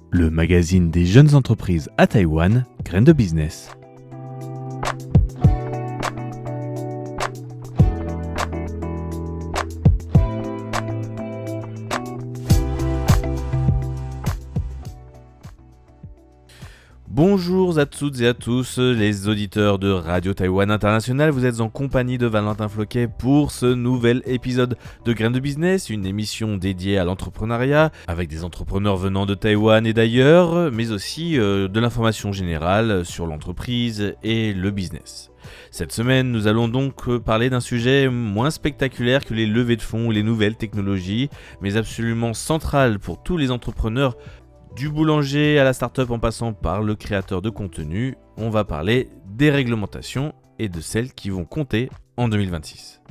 Le magazine des jeunes entreprises à Taïwan, Graines de Business. Bonjour à toutes et à tous, les auditeurs de Radio Taïwan International, vous êtes en compagnie de Valentin Floquet pour ce nouvel épisode de Graines de Business, une émission dédiée à l'entrepreneuriat, avec des entrepreneurs venant de Taïwan et d'ailleurs, mais aussi de l'information générale sur l'entreprise et le business. Cette semaine, nous allons donc parler d'un sujet moins spectaculaire que les levées de fonds ou les nouvelles technologies, mais absolument central pour tous les entrepreneurs. Du boulanger à la start-up en passant par le créateur de contenu, on va parler des réglementations et de celles qui vont compter en 2026.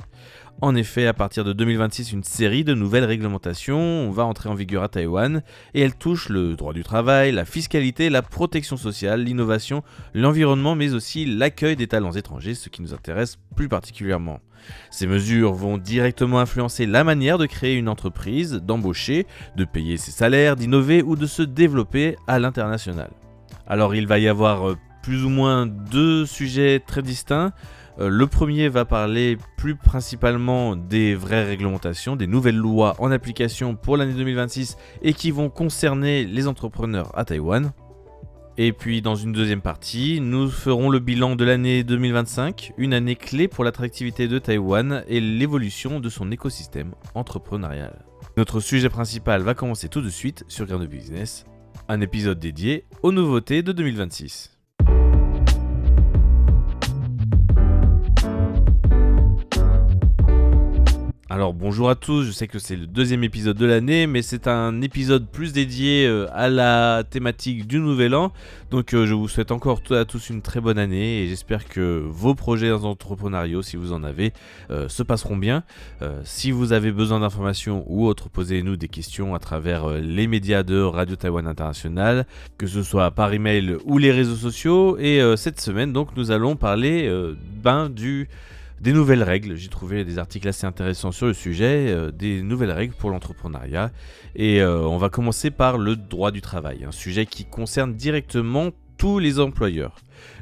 En effet, à partir de 2026, une série de nouvelles réglementations va entrer en vigueur à Taïwan et elles touchent le droit du travail, la fiscalité, la protection sociale, l'innovation, l'environnement, mais aussi l'accueil des talents étrangers, ce qui nous intéresse plus particulièrement. Ces mesures vont directement influencer la manière de créer une entreprise, d'embaucher, de payer ses salaires, d'innover ou de se développer à l'international. Alors il va y avoir plus ou moins deux sujets très distincts. Le premier va parler plus principalement des vraies réglementations, des nouvelles lois en application pour l'année 2026 et qui vont concerner les entrepreneurs à Taïwan. Et puis dans une deuxième partie, nous ferons le bilan de l'année 2025, une année clé pour l'attractivité de Taïwan et l'évolution de son écosystème entrepreneurial. Notre sujet principal va commencer tout de suite sur Graines de Business, un épisode dédié aux nouveautés de 2026. Alors bonjour à tous, je sais que c'est le deuxième épisode de l'année, mais c'est un épisode plus dédié à la thématique du nouvel an. Donc je vous souhaite encore à tous une très bonne année et j'espère que vos projets entrepreneuriaux, si vous en avez, se passeront bien. Si vous avez besoin d'informations ou autres, posez-nous des questions à travers les médias de Radio Taïwan International, que ce soit par email ou les réseaux sociaux. Et cette semaine, donc, nous allons parler des nouvelles règles. J'ai trouvé des articles assez intéressants sur le sujet, des nouvelles règles pour l'entrepreneuriat. Et on va commencer par le droit du travail, un sujet qui concerne directement tous les employeurs.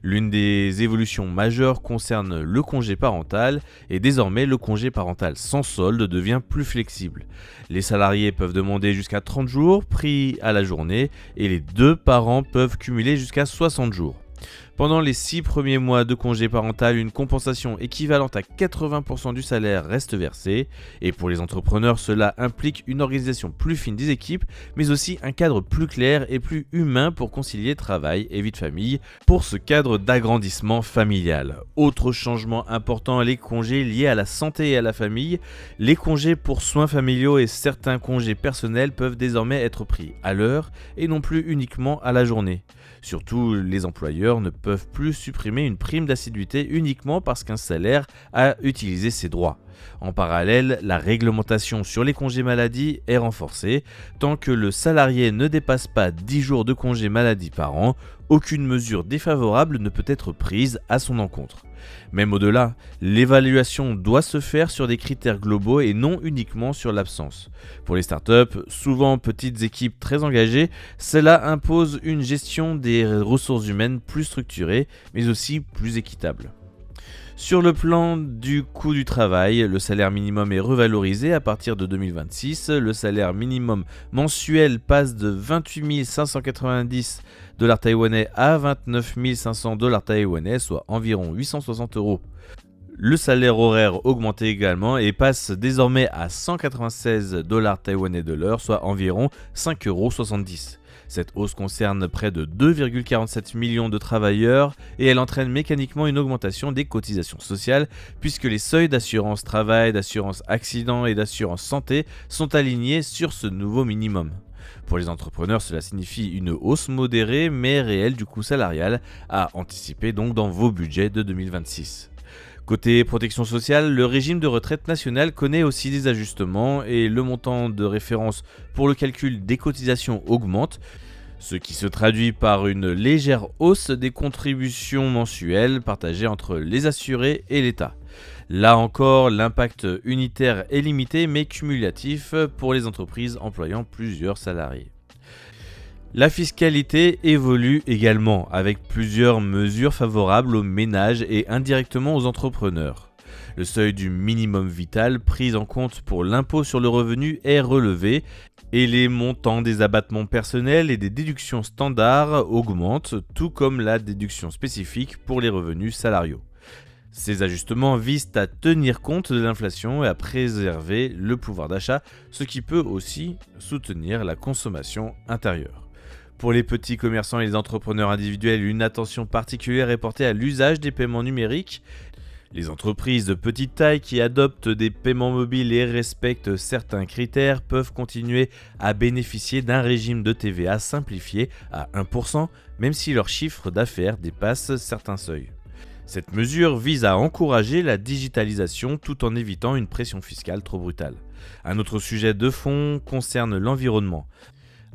L'une des évolutions majeures concerne le congé parental et désormais le congé parental sans solde devient plus flexible. Les salariés peuvent demander jusqu'à 30 jours pris à la journée et les deux parents peuvent cumuler jusqu'à 60 jours. Pendant les 6 premiers mois de congé parental, une compensation équivalente à 80% du salaire reste versée. Et pour les entrepreneurs, cela implique une organisation plus fine des équipes, mais aussi un cadre plus clair et plus humain pour concilier travail et vie de famille, pour ce cadre d'agrandissement familial. Autre changement important, les congés liés à la santé et à la famille. Les congés pour soins familiaux et certains congés personnels peuvent désormais être pris à l'heure et non plus uniquement à la journée. Surtout, les employeurs ne peuvent plus supprimer une prime d'assiduité uniquement parce qu'un salaire a utilisé ses droits. En parallèle, la réglementation sur les congés maladie est renforcée. Tant que le salarié ne dépasse pas 10 jours de congé maladie par an, aucune mesure défavorable ne peut être prise à son encontre. Même au-delà, l'évaluation doit se faire sur des critères globaux et non uniquement sur l'absence. Pour les startups, souvent petites équipes très engagées, cela impose une gestion des ressources humaines plus structurée, mais aussi plus équitable. Sur le plan du coût du travail, le salaire minimum est revalorisé à partir de 2026. Le salaire minimum mensuel passe de 28 590 $ taïwanais à 29 500 $ taïwanais, soit environ 860 €. Le salaire horaire augmente également et passe désormais à 196 $ taïwanais de l'heure, soit environ 5,70 €. Cette hausse concerne près de 2,47 millions de travailleurs et elle entraîne mécaniquement une augmentation des cotisations sociales puisque les seuils d'assurance travail, d'assurance accident et d'assurance santé sont alignés sur ce nouveau minimum. Pour les entrepreneurs, cela signifie une hausse modérée mais réelle du coût salarial à anticiper donc dans vos budgets de 2026. Côté protection sociale, le régime de retraite nationale connaît aussi des ajustements et le montant de référence pour le calcul des cotisations augmente, ce qui se traduit par une légère hausse des contributions mensuelles partagées entre les assurés et l'État. Là encore, l'impact unitaire est limité mais cumulatif pour les entreprises employant plusieurs salariés. La fiscalité évolue également avec plusieurs mesures favorables aux ménages et indirectement aux entrepreneurs. Le seuil du minimum vital pris en compte pour l'impôt sur le revenu est relevé et les montants des abattements personnels et des déductions standards augmentent, tout comme la déduction spécifique pour les revenus salariaux. Ces ajustements visent à tenir compte de l'inflation et à préserver le pouvoir d'achat, ce qui peut aussi soutenir la consommation intérieure. Pour les petits commerçants et les entrepreneurs individuels, une attention particulière est portée à l'usage des paiements numériques. Les entreprises de petite taille qui adoptent des paiements mobiles et respectent certains critères peuvent continuer à bénéficier d'un régime de TVA simplifié à 1%, même si leur chiffre d'affaires dépasse certains seuils. Cette mesure vise à encourager la digitalisation tout en évitant une pression fiscale trop brutale. Un autre sujet de fond concerne l'environnement.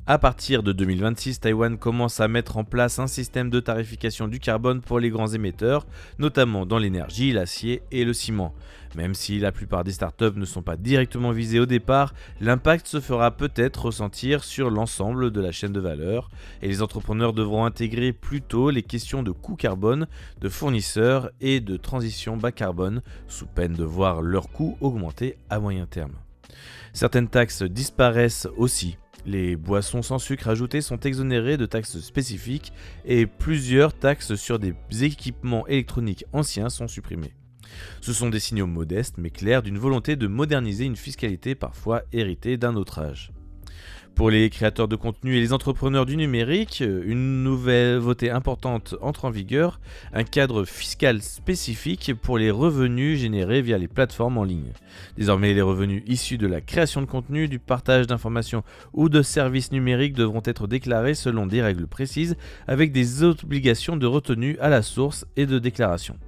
À partir de 2026, Taïwan commence à mettre en place un système de tarification du carbone pour les grands émetteurs, notamment dans l'énergie, l'acier et le ciment. Même si la plupart des startups ne sont pas directement visées au départ, l'impact se fera peut-être ressentir sur l'ensemble de la chaîne de valeur et les entrepreneurs devront intégrer plus tôt les questions de coût carbone, de fournisseurs et de transition bas carbone, sous peine de voir leurs coûts augmenter à moyen terme. Certaines taxes disparaissent aussi. Les boissons sans sucre ajouté sont exonérées de taxes spécifiques et plusieurs taxes sur des équipements électroniques anciens sont supprimées. Ce sont des signaux modestes mais clairs d'une volonté de moderniser une fiscalité parfois héritée d'un autre âge. Pour les créateurs de contenu et les entrepreneurs du numérique, une nouveauté importante entre en vigueur, un cadre fiscal spécifique pour les revenus générés via les plateformes en ligne. Désormais, les revenus issus de la création de contenu, du partage d'informations ou de services numériques devront être déclarés selon des règles précises avec des obligations de retenue à la source et de déclaration.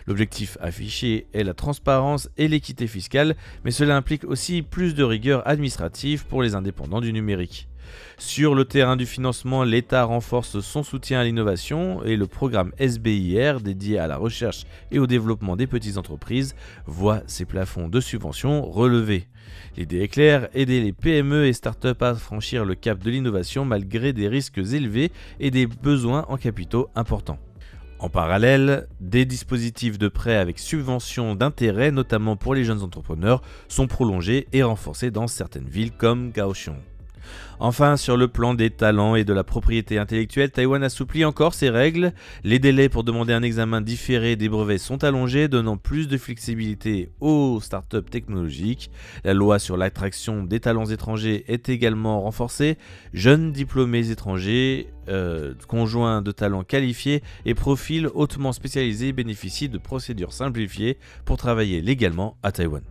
L'objectif affiché est la transparence et l'équité fiscale, mais cela implique aussi plus de rigueur administrative pour les indépendants du numérique. Sur le terrain du financement, l'État renforce son soutien à l'innovation et le programme SBIR dédié à la recherche et au développement des petites entreprises voit ses plafonds de subventions relevés. L'idée est claire, aider les PME et startups à franchir le cap de l'innovation malgré des risques élevés et des besoins en capitaux importants. En parallèle, des dispositifs de prêt avec subvention d'intérêt, notamment pour les jeunes entrepreneurs, sont prolongés et renforcés dans certaines villes comme Kaohsiung. Enfin, sur le plan des talents et de la propriété intellectuelle, Taïwan assouplit encore ses règles. Les délais pour demander un examen différé des brevets sont allongés, donnant plus de flexibilité aux startups technologiques. La loi sur l'attraction des talents étrangers est également renforcée. Jeunes diplômés étrangers, conjoints de talents qualifiés et profils hautement spécialisés bénéficient de procédures simplifiées pour travailler légalement à Taïwan.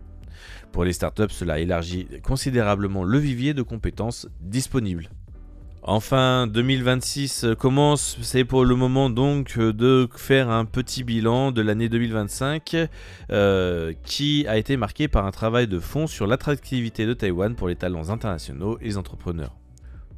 Pour les startups, cela élargit considérablement le vivier de compétences disponibles. Enfin, 2026 commence, c'est pour le moment donc de faire un petit bilan de l'année 2025 qui a été marqué par un travail de fond sur l'attractivité de Taïwan pour les talents internationaux et les entrepreneurs.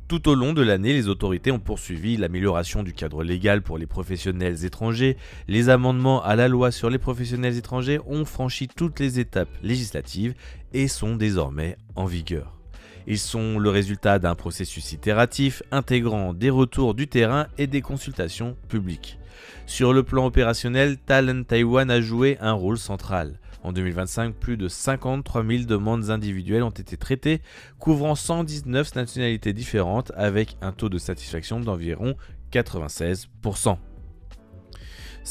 Tout au long de l'année, les autorités ont poursuivi l'amélioration du cadre légal pour les professionnels étrangers. Les amendements à la loi sur les professionnels étrangers ont franchi toutes les étapes législatives et sont désormais en vigueur. Ils sont le résultat d'un processus itératif intégrant des retours du terrain et des consultations publiques. Sur le plan opérationnel, Talent Taiwan a joué un rôle central. En 2025, plus de 53 000 demandes individuelles ont été traitées, couvrant 119 nationalités différentes avec un taux de satisfaction d'environ 96%.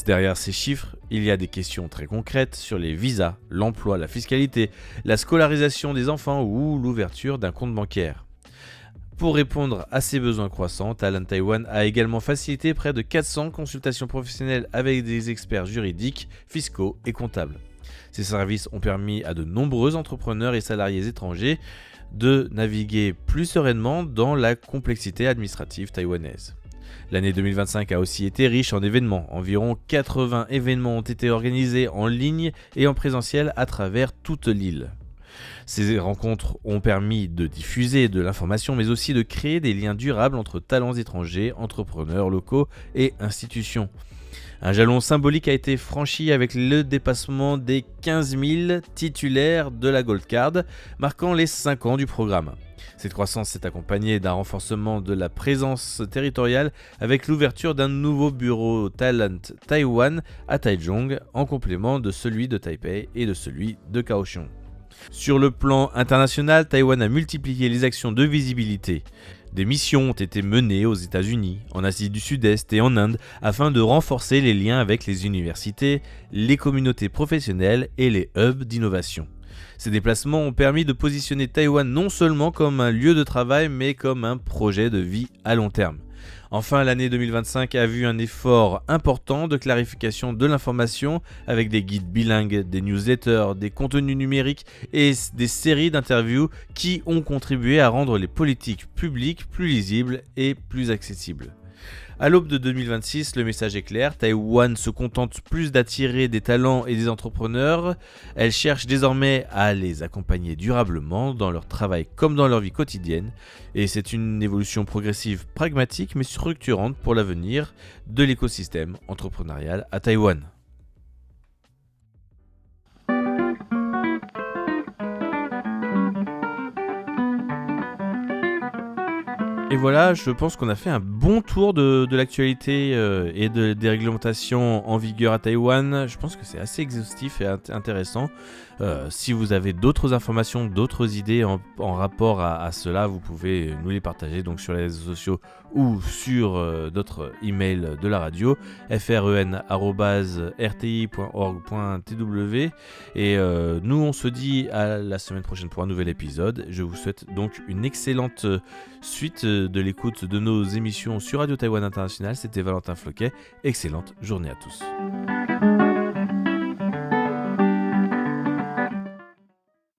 Derrière ces chiffres, il y a des questions très concrètes sur les visas, l'emploi, la fiscalité, la scolarisation des enfants ou l'ouverture d'un compte bancaire. Pour répondre à ces besoins croissants, Talent Taiwan a également facilité près de 400 consultations professionnelles avec des experts juridiques, fiscaux et comptables. Ces services ont permis à de nombreux entrepreneurs et salariés étrangers de naviguer plus sereinement dans la complexité administrative taïwanaise. L'année 2025 a aussi été riche en événements. Environ 80 événements ont été organisés en ligne et en présentiel à travers toute l'île. Ces rencontres ont permis de diffuser de l'information mais aussi de créer des liens durables entre talents étrangers, entrepreneurs locaux et institutions. Un jalon symbolique a été franchi avec le dépassement des 15 000 titulaires de la Gold Card, marquant les 5 ans du programme. Cette croissance s'est accompagnée d'un renforcement de la présence territoriale avec l'ouverture d'un nouveau bureau Talent Taïwan à Taichung, en complément de celui de Taipei et de celui de Kaohsiung. Sur le plan international, Taïwan a multiplié les actions de visibilité. Des missions ont été menées aux États-Unis, en Asie du Sud-Est et en Inde afin de renforcer les liens avec les universités, les communautés professionnelles et les hubs d'innovation. Ces déplacements ont permis de positionner Taïwan non seulement comme un lieu de travail mais comme un projet de vie à long terme. Enfin, l'année 2025 a vu un effort important de clarification de l'information avec des guides bilingues, des newsletters, des contenus numériques et des séries d'interviews qui ont contribué à rendre les politiques publiques plus lisibles et plus accessibles. À l'aube de 2026, le message est clair, Taïwan se contente plus d'attirer des talents et des entrepreneurs, elle cherche désormais à les accompagner durablement dans leur travail comme dans leur vie quotidienne, et c'est une évolution progressive, pragmatique mais structurante pour l'avenir de l'écosystème entrepreneurial à Taïwan. Et voilà, je pense qu'on a fait un bon tour de l'actualité et des réglementations en vigueur à Taïwan. Je pense que c'est assez exhaustif et intéressant. Si vous avez d'autres informations, d'autres idées en rapport à cela, vous pouvez nous les partager donc sur les réseaux sociaux ou sur notre email de la radio, fren@rti.org.tw. Et nous, on se dit à la semaine prochaine pour un nouvel épisode. Je vous souhaite donc une excellente suite de l'écoute de nos émissions sur Radio Taïwan International. C'était Valentin Floquet. Excellente journée à tous.